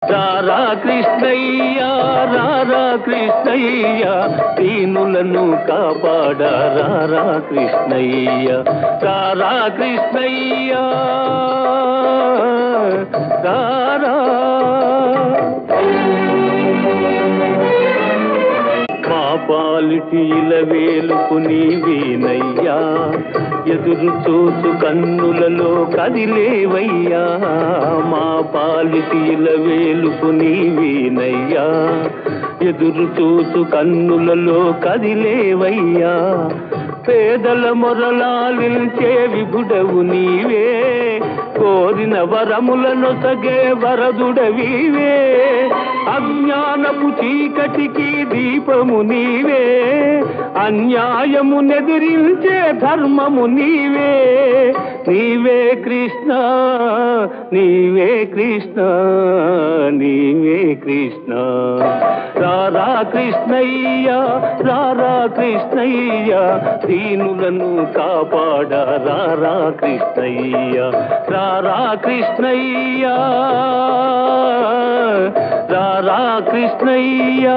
రారా కృష్ణయ్య రారా కృష్ణయ్య దీనులను కాపాడ రారా కృష్ణయ్య రారా కృష్ణయ్య రారా మా పాలిటి ఇలవేలుపు నీవేనయ్యా ఎదురు చూసు కన్నులలో కదిలేవయ్యా మా పాలిటి ఇలవేలుపు నీవేనయ్యా ఎదురు చూసు కన్నులలో కదిలేవయ్యా పేదల మొరలాలించే విభుడవు నీవే కోరిన వరములను సగే వరదుడవీవే అజ్ఞానపు చీకటికి దీపము నీవే అన్యాయము నెదిరించే ధర్మము నీవే నీవే కృష్ణ నీవే కృష్ణ నీవే కృష్ణ రారా కృష్ణయ్య రారా కృష్ణయ్య దీనులను కాపాడ రారా కృష్ణయ్య రారా కృష్ణయ్య రారా కృష్ణయ్య